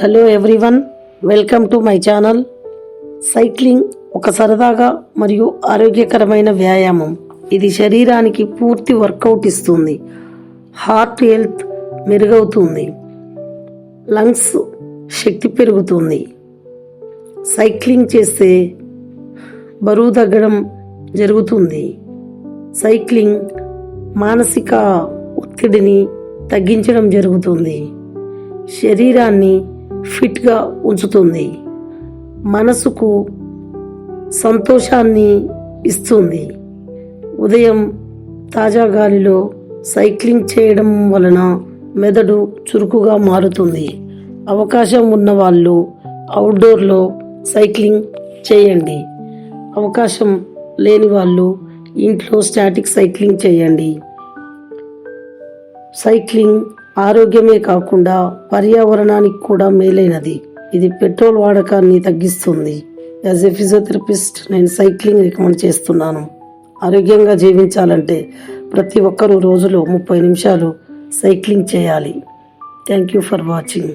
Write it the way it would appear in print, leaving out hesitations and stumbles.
Hello everyone, welcome to my channel. Cycling ఒక సరదాగా మరియు ఆరోగ్యకరమైన వ్యాయామం. ఇది శరీరానికి పూర్తి వర్కౌట్ ఇస్తుంది, హార్ట్ హెల్త్ మెరుగవుతుంది, లంగ్స్ శక్తి పెరుగుతుంది. సైక్లింగ్ చేస్తే బరువు తగ్గడం జరుగుతుంది. సైక్లింగ్ మానసిక ఒత్తిడిని తగ్గించడం జరుగుతుంది. శరీరాన్ని ఫిట్గా ఉంచుతుంది, మనసుకు సంతోషాన్ని ఇస్తుంది. ఉదయం తాజా గాలిలో సైక్లింగ్ చేయడం వలన మెదడు చురుకుగా మారుతుంది. అవకాశం ఉన్నవాళ్ళు అవుట్డోర్లో సైక్లింగ్ చేయండి. అవకాశం లేని వాళ్ళు ఇంట్లో స్టాటిక్ సైక్లింగ్ చేయండి. సైక్లింగ్ ఆరోగ్యమే కాకుండా పర్యావరణానికి కూడా మేలైనది. ఇది పెట్రోల్ వాడకాన్ని తగ్గిస్తుంది. యాజ్ ఎ ఫిజియోథెరపిస్ట్ నేను సైక్లింగ్ రికమెండ్ చేస్తున్నాను. ఆరోగ్యంగా జీవించాలంటే ప్రతి ఒక్కరూ రోజులో 30 నిమిషాలు సైక్లింగ్ చేయాలి. Thank you for watching.